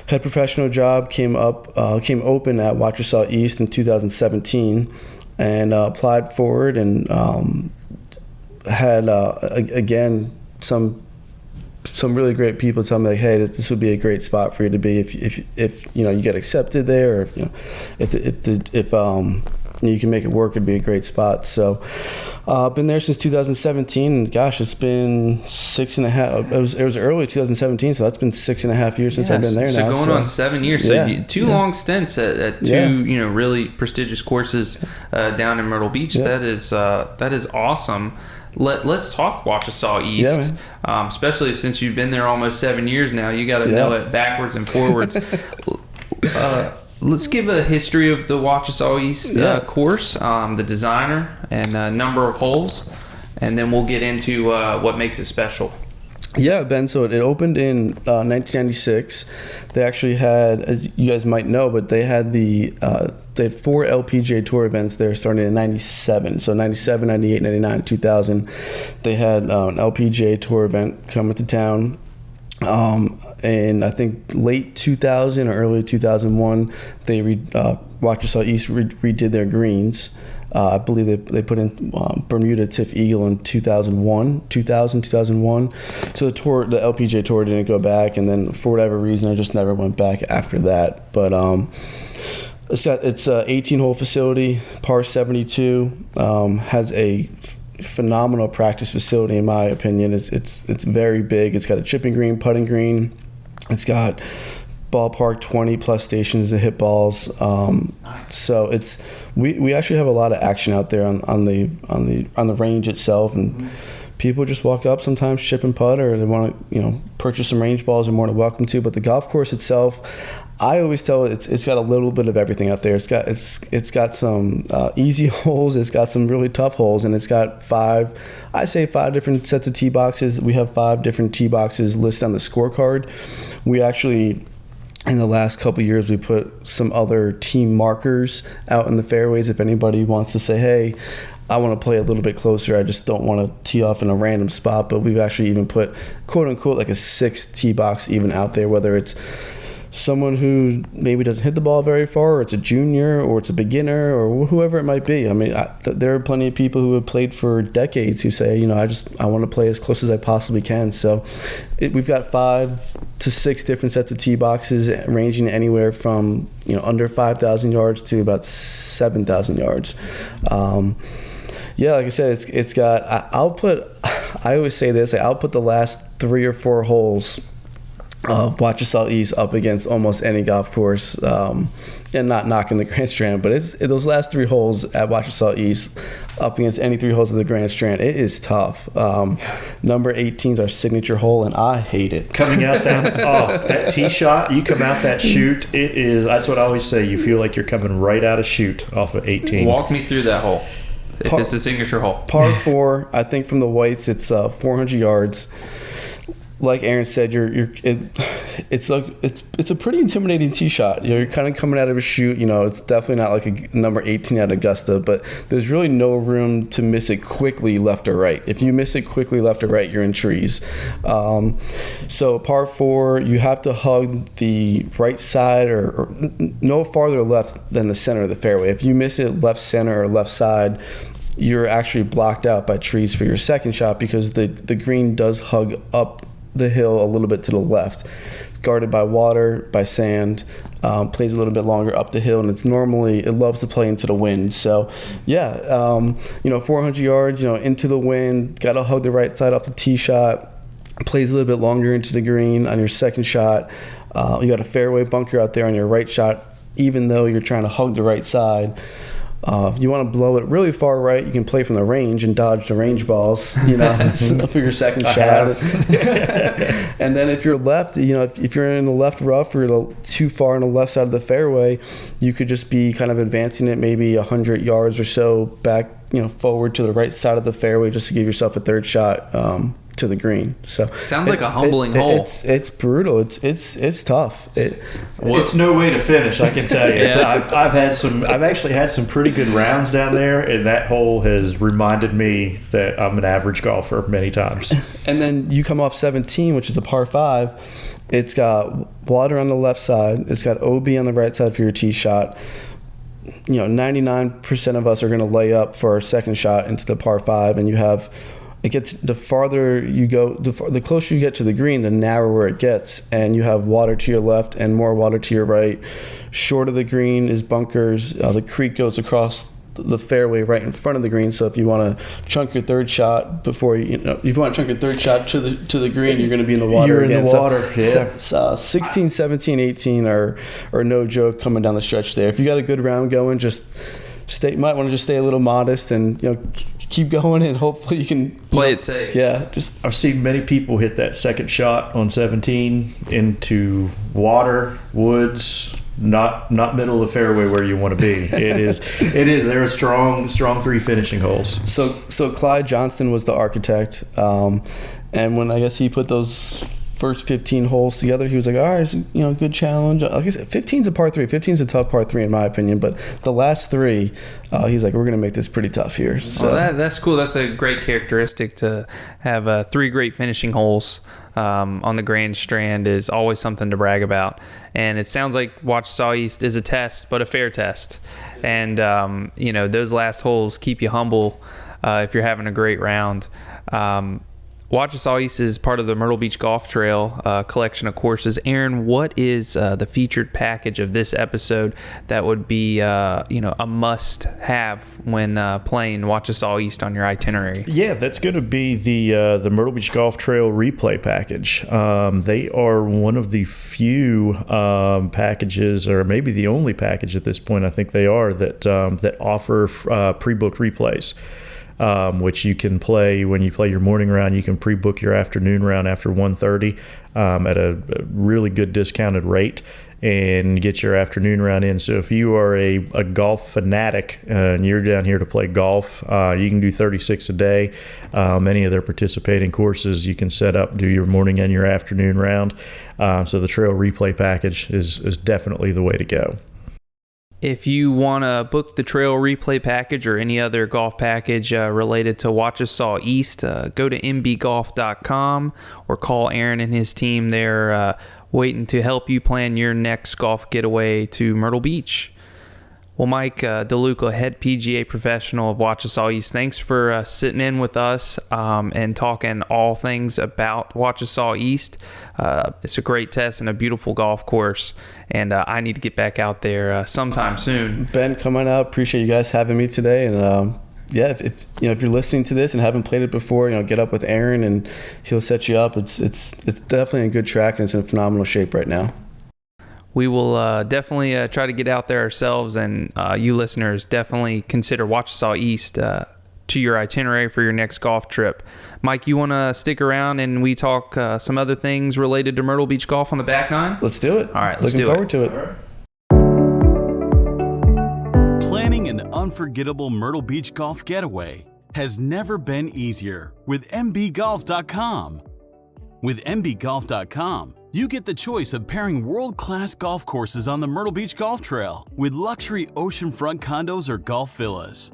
[SPEAKER 4] had a professional job came open at Wachesaw East in 2017, and applied for it, and had again some really great people tell me, like, hey, this would be a great spot for you to be if you get accepted there, or if you can make it work, it'd be a great spot. So I've been there since 2017, and gosh, it's been 6.5. It was early 2017, so that's been 6.5 years since I've been there now.
[SPEAKER 2] So going on 7 years. So long stints at two really prestigious courses down in Myrtle Beach.
[SPEAKER 4] Yeah.
[SPEAKER 2] That is awesome. Let's talk Wachesaw East, especially since you've been there almost 7 years now. You got to know it backwards and forwards. Let's give a history of the Wachesaw East course, the designer, and number of holes, and then we'll get into what makes it special.
[SPEAKER 4] Yeah, Ben, so it opened in 1996. They actually had, as you guys might know, but they had they had 4 LPGA Tour events there starting in 97. So 97, 98, 99, 2000. They had an LPGA Tour event coming to town. And I think late 2000 or early 2001, they Wachesaw East redid their greens. I believe they put in Bermuda Tiff Eagle in 2001. So the LPGA Tour didn't go back, and then for whatever reason, I just never went back after that. But It's a 18-hole facility, par 72. Has a phenomenal practice facility in my opinion. It's very big. It's got a chipping green, putting green. It's got ballpark 20 plus stations to hit balls. So we actually have a lot of action out there on the range itself, and people just walk up sometimes, chip and putt, or they want to purchase some range balls. They're more than welcome to. But the golf course itself, I always tell it's got a little bit of everything out there. It's got some easy holes. It's got some really tough holes, and it's got five different sets of tee boxes. We have 5 different tee boxes listed on the scorecard. We actually, in the last couple of years, we put some other team markers out in the fairways. If anybody wants to say, hey, I want to play a little bit closer, I just don't want to tee off in a random spot. But we've actually even put, quote unquote, like a 6th tee box even out there, whether it's someone who maybe doesn't hit the ball very far, or it's a junior, or it's a beginner, or whoever it might be. I mean, there are plenty of people who have played for decades who say, I want to play as close as I possibly can. So we've got 5 to 6 different sets of tee boxes, ranging anywhere from under 5,000 yards to about 7,000 yards. Yeah, like I said, it's got. I always say this. I'll put the last 3 or 4 holes of Wachesaw East up against almost any golf course, and not knocking the Grand Strand, but those last 3 holes at Wachesaw East up against any 3 holes of the Grand Strand, it is tough. Number 18 is our signature hole, and I hate it.
[SPEAKER 3] Coming out that tee shot, you come out that chute, that's what I always say, you feel like you're coming right out of chute off of 18.
[SPEAKER 2] Walk me through that hole. It's a signature hole.
[SPEAKER 4] Par 4, I think from the whites, it's 400 yards. Like Aaron said, it's a pretty intimidating tee shot. You're kind of coming out of a chute. It's definitely not like a number 18 at Augusta, but there's really no room to miss it quickly left or right. If you miss it quickly left or right, you're in trees. So par 4, you have to hug the right side or no farther left than the center of the fairway. If you miss it left center or left side, you're actually blocked out by trees for your second shot, because the green does hug up the hill a little bit to the left, guarded by water, by sand, plays a little bit longer up the hill, and it loves to play into the wind. So 400 yards, into the wind, got to hug the right side off the tee shot, plays a little bit longer into the green on your second shot. You got a fairway bunker out there on your right shot, even though you're trying to hug the right side. If you want to blow it really far right, you can play from the range and dodge the range balls, for your second shot. And then if you're left, if you're in the left rough or you're too far on the left side of the fairway, you could just be kind of advancing it maybe 100 yards or so back, forward to the right side of the fairway, just to give yourself a third shot to the green. So
[SPEAKER 2] sounds like a humbling hole.
[SPEAKER 4] It's brutal. It's tough.
[SPEAKER 3] It's no way to finish, I can tell you. Yeah. So I've actually had some pretty good rounds down there, and that hole has reminded me that I'm an average golfer many times.
[SPEAKER 4] And then you come off 17, which is a par 5. It's got water on the left side. It's got OB on the right side for your tee shot. 99% of us are going to lay up for our second shot into the par 5, and it gets, the farther you go, the closer you get to the green, the narrower it gets, and you have water to your left and more water to your right. Short of the green is bunkers. The creek goes across the fairway right in front of the green. So if you want to chunk your third shot if you want to chunk your third shot to the green, you're going to be in the water.
[SPEAKER 3] You're
[SPEAKER 4] again.
[SPEAKER 3] In the water.
[SPEAKER 4] So 16, 17, 18 are no joke coming down the stretch there. If you got a good round going, you might want to just stay a little modest and keep going, and hopefully you can
[SPEAKER 2] play it safe.
[SPEAKER 4] Yeah,
[SPEAKER 3] I've seen many people hit that second shot on 17 into water, woods, not middle of the fairway where you want to be. It is. There are strong 3 finishing holes.
[SPEAKER 4] So Clyde Johnston was the architect, and when I guess he put those first 15 holes together, he was like, all right, it's good challenge. Like I said, 15's a par 3. 15's a tough par 3 in my opinion, but the last 3, he's like, we're going to make this pretty tough here. So
[SPEAKER 2] that's cool. That's a great characteristic to have. 3 great finishing holes on the Grand Strand is always something to brag about. And it sounds like Wachesaw East is a test, but a fair test. And those last holes keep you humble if you're having a great round. Wachesaw East is part of the Myrtle Beach Golf Trail collection of courses. Aaron, what is the featured package of this episode that would be a must-have when playing Wachesaw East on your itinerary?
[SPEAKER 3] Yeah, that's going to be the Myrtle Beach Golf Trail replay package. They are one of the few packages, or maybe the only package at this point, I think they are, that offer pre-booked replays. Which you can play when you play your morning round. You can pre-book your afternoon round after 1:30 at a really good discounted rate and get your afternoon round in. So if you are a golf fanatic and you're down here to play golf, you can do 36 a day. Many of their participating courses you can set up, do your morning and your afternoon round. So the trail replay package is definitely the way to go.
[SPEAKER 2] If you want to book the trail replay package or any other golf package related to Wachesaw East, go to mbgolf.com or call Aaron and his team. They're waiting to help you plan your next golf getaway to Myrtle Beach. Well, Mike Deluca, head PGA professional of Wachesaw East, thanks for sitting in with us and talking all things about Wachesaw East. It's a great test and a beautiful golf course, and I need to get back out there sometime soon.
[SPEAKER 4] Ben, coming out. Appreciate you guys having me today, and if you're listening to this and haven't played it before, get up with Aaron and he'll set you up. It's definitely in good track and it's in phenomenal shape right now.
[SPEAKER 2] We will definitely try to get out there ourselves, and you listeners definitely consider Wachesaw East to your itinerary for your next golf trip. Mike, you want to stick around and we talk some other things related to Myrtle Beach golf on the back nine?
[SPEAKER 4] Let's do it.
[SPEAKER 2] All right, let's
[SPEAKER 4] Looking
[SPEAKER 2] do
[SPEAKER 4] forward to it.
[SPEAKER 1] Planning an unforgettable Myrtle Beach golf getaway has never been easier with mbgolf.com. With mbgolf.com, you get the choice of pairing world-class golf courses on the Myrtle Beach Golf Trail with luxury oceanfront condos or golf villas.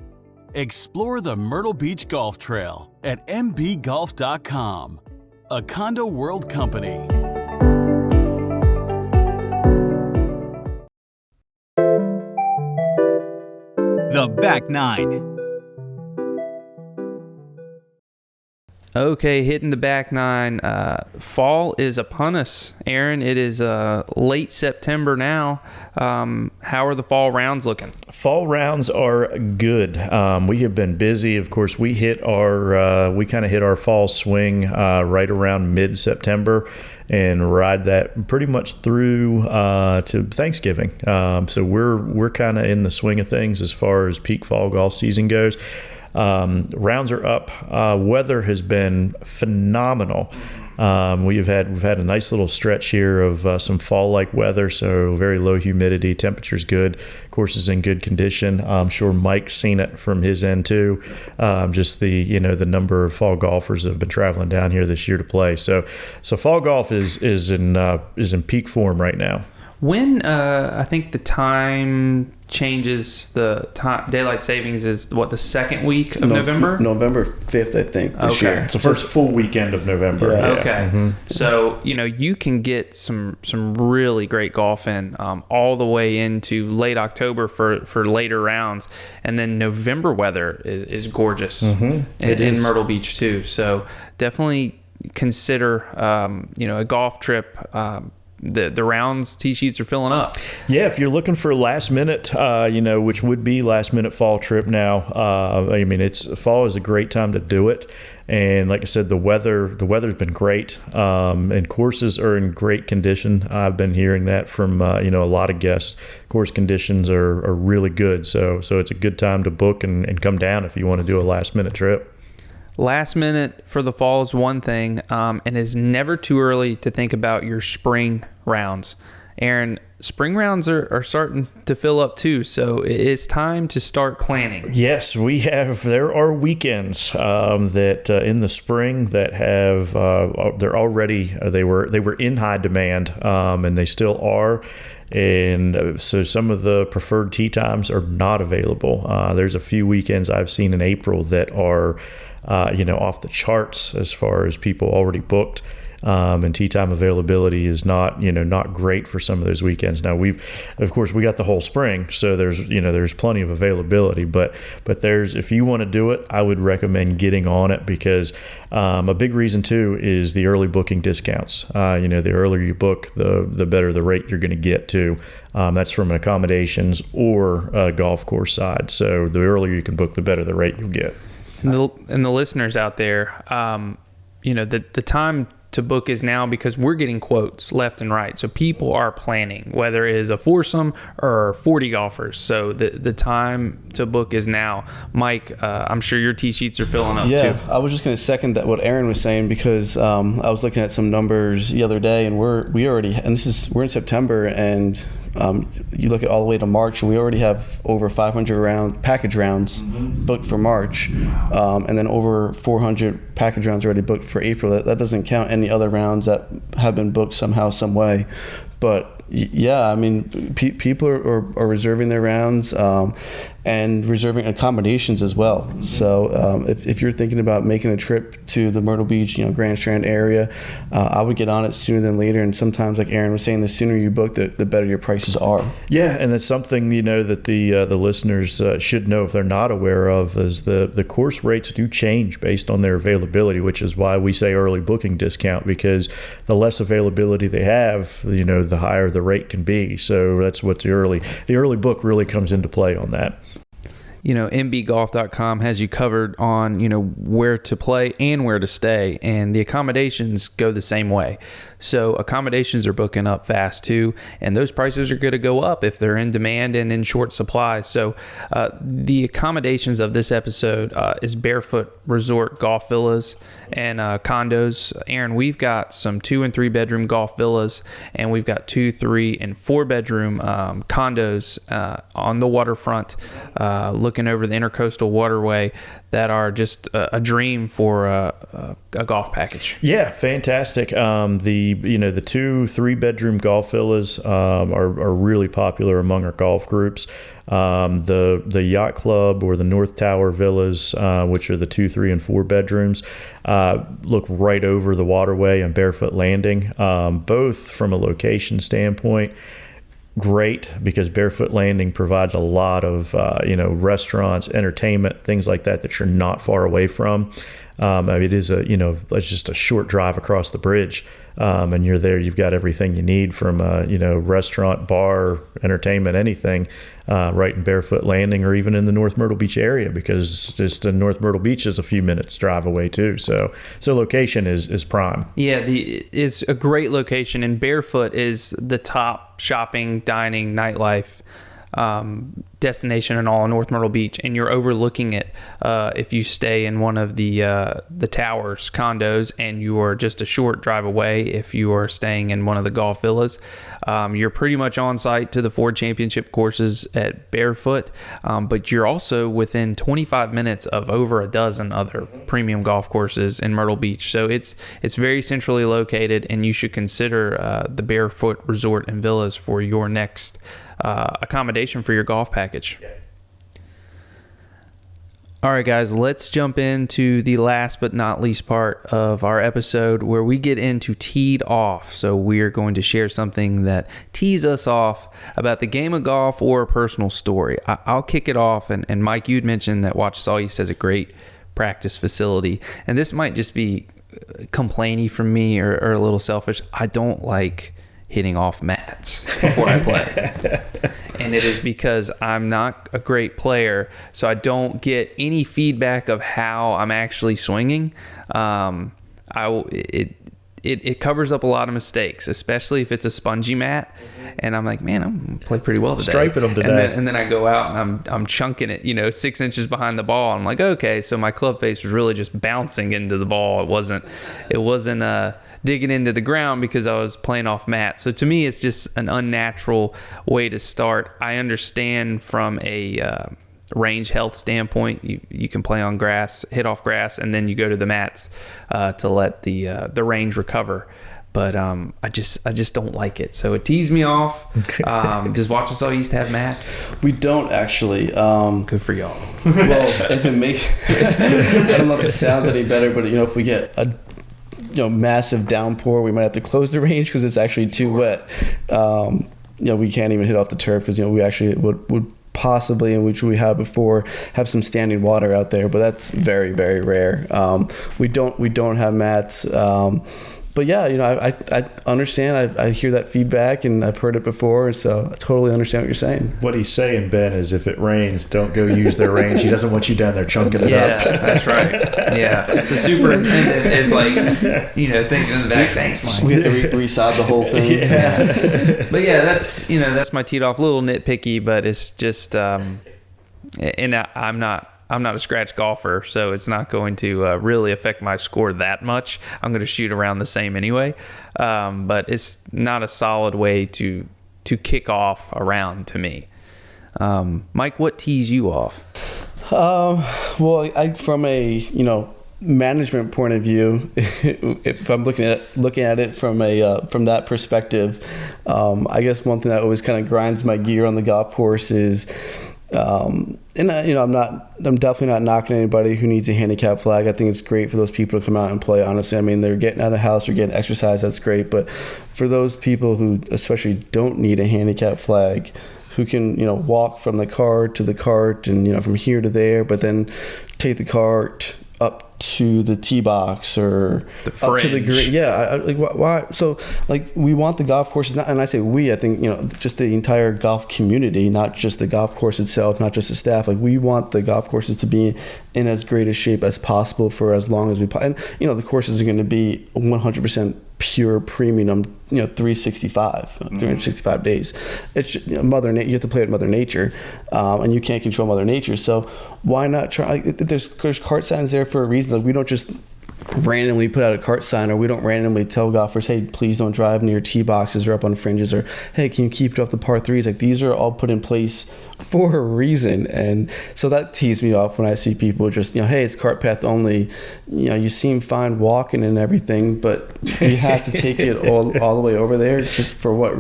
[SPEAKER 1] Explore the Myrtle Beach Golf Trail at mbgolf.com, a Condo World company. The Back Nine.
[SPEAKER 2] Okay, hitting the back nine. Fall is upon us, Aaron. It is late September now. How are the fall rounds looking?
[SPEAKER 3] Fall rounds are good. We have been busy. Of course, we kind of hit our fall swing right around mid-September and ride that pretty much through to Thanksgiving. So we're kind of in the swing of things as far as peak fall golf season goes. Rounds are up. Weather has been phenomenal. We've had a nice little stretch here of some fall-like weather, so very low humidity, temperature's good, course is in good condition. I'm sure Mike's seen it from his end too. Just the number of fall golfers that have been traveling down here this year to play. So fall golf is in peak form right now.
[SPEAKER 2] When I think the time changes, the time daylight savings is the second week of November?
[SPEAKER 4] November 5th, I think, this year.
[SPEAKER 3] It's the first full weekend of November.
[SPEAKER 4] Yeah.
[SPEAKER 2] Okay.
[SPEAKER 3] Mm-hmm.
[SPEAKER 2] So, you can get some really great golf in all the way into late October for later rounds. And then November weather is gorgeous in Myrtle Beach too. So definitely consider, a golf trip. The rounds tee sheets are filling up.
[SPEAKER 3] Yeah, if you're looking for a last minute, which would be last minute fall trip now. Fall is a great time to do it, and like I said, the weather's been great, and courses are in great condition. I've been hearing that from a lot of guests. Course conditions are really good, so it's a good time to book and come down if you want to do a last minute trip.
[SPEAKER 2] Last minute for the fall is one thing, and it's never too early to think about your spring rounds. Aaron, spring rounds are starting to fill up too, so it's time to start planning.
[SPEAKER 3] Yes, there are weekends that in the spring that have they were in high demand, and they still are. And so some of the preferred tee times are not available. There's a few weekends I've seen in April that are off the charts as far as people already booked. and tee time availability is not great for some of those weekends. Now we got the whole spring, so there's plenty of availability, but if you want to do it, I would recommend getting on it, because a big reason too is the early booking discounts. The earlier you book, the better the rate you're going to get too. That's from an accommodations or a golf course side. So the earlier you can book, the better the rate you'll get.
[SPEAKER 2] And the listeners out there, the time to book is now, because we're getting quotes left and right. So people are planning, whether it is a foursome or 40 golfers. So the time to book is now. Mike, I'm sure your tee sheets are filling up too.
[SPEAKER 4] I was just going to second that what Aaron was saying, because I was looking at some numbers the other day, and we're in September, and you look at all the way to March, and we already have over 500 package rounds booked for March, and then over 400 package rounds already booked for April. That doesn't count any other rounds that have been booked somehow, some way. But yeah, I mean, people are reserving their rounds and reserving accommodations as well. So if you're thinking about making a trip to the Myrtle Beach, Grand Strand area, I would get on it sooner than later. And sometimes, like Aaron was saying, the sooner you book, the better your prices are. Yeah,
[SPEAKER 3] and that's something that the listeners should know if they're not aware of, is the course rates do change based on their availability, which is why we say early booking discount, because the less availability they have, the higher the rate can be. So that's what the early book really comes into play on that.
[SPEAKER 2] mbgolf.com has you covered on, where to play and where to stay, and the accommodations go the same way. So accommodations are booking up fast too, and those prices are going to go up if they're in demand and in short supply. So the accommodations of this episode is Barefoot Resort Golf Villas and condos. Aaron, we've got some 2 and 3 bedroom golf villas, and we've got 2, 3, and 4 bedroom condos on the waterfront, looking over the Intercoastal Waterway, that are just a dream for a golf package.
[SPEAKER 3] Yeah, fantastic. The 2, 3 bedroom golf villas are really popular among our golf groups. The Yacht Club or the North Tower villas, which are the 2, 3, and 4 bedrooms, look right over the waterway and Barefoot Landing, both from a location standpoint. Great, because Barefoot Landing provides a lot of restaurants, entertainment, things like that you're not far away from. It is it's just a short drive across the bridge, and you're there. You've got everything you need from restaurant, bar, entertainment, anything, right in Barefoot Landing, or even in the North Myrtle Beach area, because just North Myrtle Beach is a few minutes drive away too. So location is prime.
[SPEAKER 2] Yeah, it's a great location, and Barefoot is the top shopping, dining, nightlife destination in all of North Myrtle Beach, and you're overlooking it if you stay in one of the towers condos, and you are just a short drive away if you are staying in one of the golf villas. You're pretty much on site to the Ford Championship courses at Barefoot, but you're also within 25 minutes of over a dozen other premium golf courses in Myrtle Beach. So it's very centrally located, and you should consider the Barefoot Resort and Villas for your next accommodation for your golf package. All right, guys, let's jump into the last but not least part of our episode, where we get into teed off. So we are going to share something that tees us off about the game of golf or a personal story. I'll kick it off. And Mike, you'd mentioned that Wachesaw East has a great practice facility. And this might just be complainy from me or a little selfish. I don't like hitting off mats before I play. And it is because I'm not a great player, so I don't get any feedback of how I'm actually swinging. It covers up a lot of mistakes, especially if it's a spongy mat. And I'm like, man, I'm going to play pretty well today.
[SPEAKER 3] Striping them today.
[SPEAKER 2] And then I go out and I'm chunking it, 6 inches behind the ball. I'm like, okay, so my club face was really just bouncing into the ball. It wasn't digging into the ground because I was playing off mat. So to me, it's just an unnatural way to start. I understand from a range health standpoint, you can play on grass, hit off grass, and then you go to the mats to let the range recover. But I just don't like it. So it tees me off. Does Wachesaw East have mats?
[SPEAKER 4] We don't actually.
[SPEAKER 2] Good for y'all.
[SPEAKER 4] Well, if it makes, I don't know if it sounds any better, but if we get massive downpour, we might have to close the range because it's actually too wet. We can't even hit off the turf because we actually would possibly, in which we have before, have some standing water out there, but that's very, very rare. We don't have mats. But yeah, I understand. I hear that feedback, and I've heard it before, so I totally understand what you're saying.
[SPEAKER 3] What he's saying, Ben, is if it rains, don't go use their range. He doesn't want you down there chunking it up.
[SPEAKER 2] Yeah, that's right. Yeah, the superintendent is like, thinking in the back, thanks, Mike.
[SPEAKER 4] We have to resod the whole thing.
[SPEAKER 2] Yeah. But yeah, that's my teed off. A little nitpicky, but it's just, and I'm not a scratch golfer, so it's not going to really affect my score that much. I'm going to shoot around the same anyway, but it's not a solid way to kick off a round to me. Mike, what tees you off?
[SPEAKER 4] Well, from a management point of view, if I'm looking at it from that perspective, I guess one thing that always kind of grinds my gear on the golf course is. I'm definitely not knocking anybody who needs a handicap flag. I think it's great for those people to come out and play. Honestly, I mean, they're getting out of the house, they're getting exercise. That's great. But for those people who especially don't need a handicap flag, who can walk from the cart to the cart and from here to there, but then take the cart up to the tee box or
[SPEAKER 2] the fringe.
[SPEAKER 4] Up to the green. Yeah, why? So we want the golf courses, and I say we. I think just the entire golf community, not just the golf course itself, not just the staff. We want the golf courses to be in as great a shape as possible for as long as we. And the courses are going to be 100% pure premium. 365 days. It's Mother Nature. You have to play with Mother Nature, and you can't control Mother Nature. So why not try? There's cart signs there for a reason. We don't just randomly put out a cart sign, or we don't randomly tell golfers, hey, please don't drive near tee boxes or up on fringes, or hey, can you keep it off the par threes? These are all put in place for a reason. And so that tees me off when I see people just hey, it's cart path only. You seem fine walking and everything, but you have to take it all the way over there just for what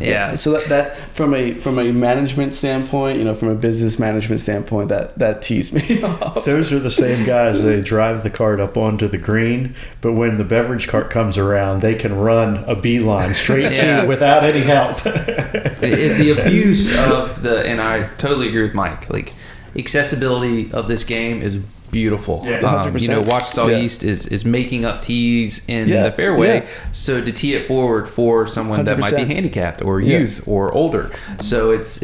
[SPEAKER 2] yeah.
[SPEAKER 4] So that from a management standpoint, from a business management standpoint, that tees me off.
[SPEAKER 3] Those are the same guys. They drive the cart up onto the green, but when the beverage cart comes around, they can run a beeline straight to it without any help.
[SPEAKER 2] The abuse of and I totally agree with Mike. Accessibility of this game is beautiful.
[SPEAKER 4] Yeah, 100%.
[SPEAKER 2] Wachesaw East is making up tees in the fairway, so to tee it forward for someone 100%. That might be handicapped or youth or older. So it's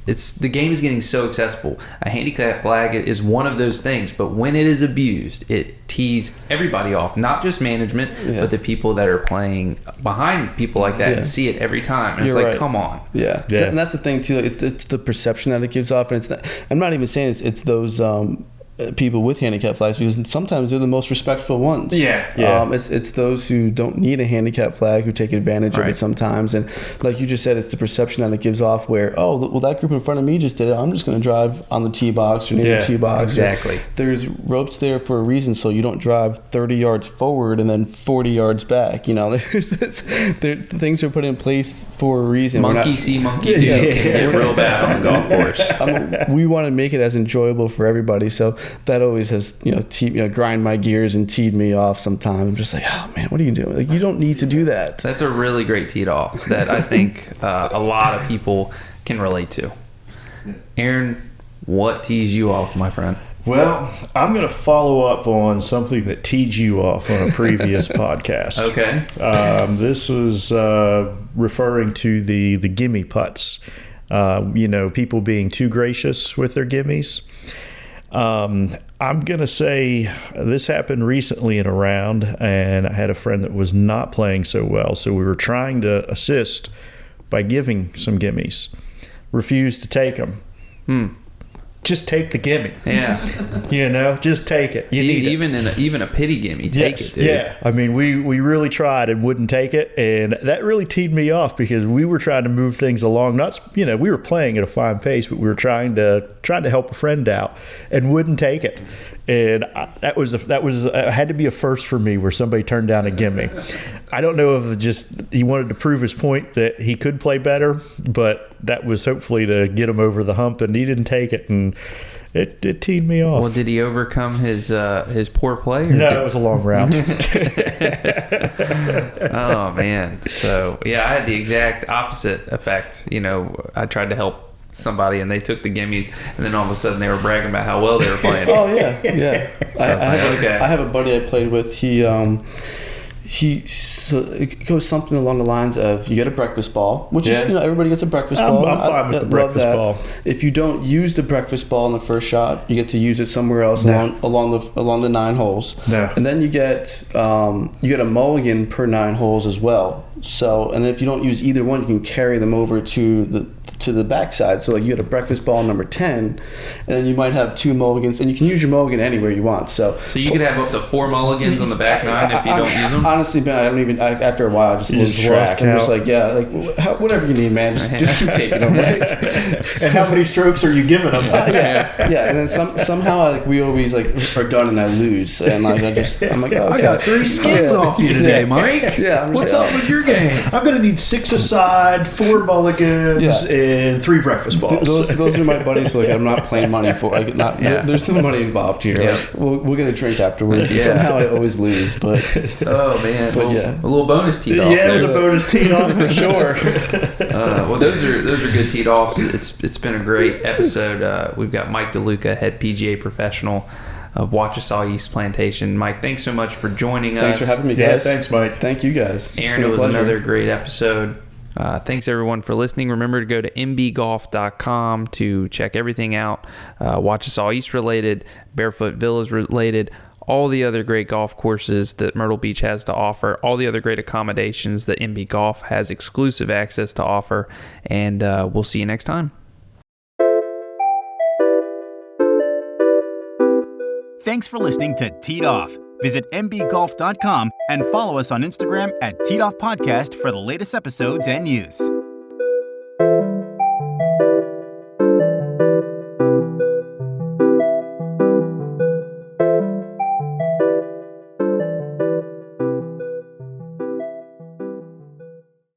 [SPEAKER 2] the game is getting so accessible. A handicap flag is one of those things, but when it is abused, it tees everybody off, not just management, but the people that are playing behind people like that and see it every time. And it's right. Come on.
[SPEAKER 4] Yeah. And that's the thing too. It's the perception that it gives off, and it's not, I'm not even saying it's those people with handicap flags, because sometimes they're the most respectful ones. It's those who don't need a handicap flag who take advantage of it sometimes. And like you just said, it's the perception that it gives off where, that group in front of me just did it, I'm just going to drive on the tee box or near the tee box.
[SPEAKER 2] Exactly.
[SPEAKER 4] There's ropes there for a reason, so you don't drive 30 yards forward and then 40 yards back. Things are put in place for a reason.
[SPEAKER 2] Monkey see, monkey do can get real bad on the golf course.
[SPEAKER 4] We want to make it as enjoyable for everybody, so that always has grind my gears and teed me off sometimes. I'm just like, oh man, what are you doing? You don't need to do that.
[SPEAKER 2] That's a really great teed off that I think a lot of people can relate to. Aaron, what tees you off, my friend?
[SPEAKER 3] Well, I'm going to follow up on something that teed you off on a previous podcast.
[SPEAKER 2] Okay.
[SPEAKER 3] This was referring to the gimme putts. People being too gracious with their gimmies. I'm going to say this happened recently in a round, and I had a friend that was not playing so well, so we were trying to assist by giving some gimmies. Refused to take them. Just take the gimme.
[SPEAKER 2] Yeah.
[SPEAKER 3] Just take it. You need it.
[SPEAKER 2] Even a pity gimme, take it, dude.
[SPEAKER 3] Yeah. I mean, we really tried and wouldn't take it, and that really teed me off because we were trying to move things along. We were playing at a fine pace, but we were trying to help a friend out and wouldn't take it. And that was had to be a first for me where somebody turned down a gimme. I don't know if just he wanted to prove his point that he could play better, but that was hopefully to get him over the hump, and he didn't take it, and it teed me off.
[SPEAKER 2] Well, did he overcome his poor play?
[SPEAKER 3] No, it was a long round.
[SPEAKER 2] Oh man! So yeah, I had the exact opposite effect. I tried to help somebody and they took the gimmies, and then all of a sudden they were bragging about how well they were playing.
[SPEAKER 4] Oh yeah. I have a buddy I played with. So it goes something along the lines of you get a breakfast ball, which is everybody gets a breakfast ball.
[SPEAKER 3] I'm fine with the breakfast ball.
[SPEAKER 4] If you don't use the breakfast ball in the first shot, you get to use it somewhere else along the 9 holes.
[SPEAKER 3] No.
[SPEAKER 4] And then you get a mulligan per 9 holes as well. So, and if you don't use either one, you can carry them over to the backside. So like you get a breakfast ball number 10, and then you might have 2 mulligans, and you can use your mulligan anywhere you want. So
[SPEAKER 2] you could have up to 4 mulligans on the back 9 if you don't use them.
[SPEAKER 4] Honestly, Ben, I don't even. After a while, I just lose track. I'm just like, whatever you need, man. Just keep taking them.
[SPEAKER 3] And how many strokes are you giving them?
[SPEAKER 4] Yeah. And then somehow we always are done, and I lose, and I'm like, oh, okay.
[SPEAKER 2] I got 3 skins off you today, Mike.
[SPEAKER 4] Yeah.
[SPEAKER 2] What's up with your game?
[SPEAKER 3] I'm going to need 6 aside, 4 mulligans, and 3 breakfast balls.
[SPEAKER 4] Those are my buddies. So I'm not playing money for. There's no money involved here.
[SPEAKER 2] Yeah.
[SPEAKER 4] We'll get a drink afterwards. Yeah. Somehow I always lose, but.
[SPEAKER 2] Oh man!
[SPEAKER 4] But
[SPEAKER 2] a little bonus teed off.
[SPEAKER 3] Yeah, it was a bonus teed off for sure.
[SPEAKER 2] Well, those are good teed offs. It's been a great episode. We've got Mike Deluca, head PGA professional of Wachesaw East Plantation. Mike, thanks so much for joining us.
[SPEAKER 4] Thanks for having me, guys.
[SPEAKER 3] Yeah, thanks, Mike.
[SPEAKER 4] Thank you, guys.
[SPEAKER 2] Aaron, it was another great episode. Thanks everyone for listening. Remember to go to mbgolf.com to check everything out. Wachesaw East related, Barefoot Villas related, all the other great golf courses that Myrtle Beach has to offer, all the other great accommodations that MB Golf has exclusive access to offer, and we'll see you next time.
[SPEAKER 6] Thanks for listening to Teed Off. Visit mbgolf.com and follow us on Instagram at Teed Off Podcast for the latest episodes and news.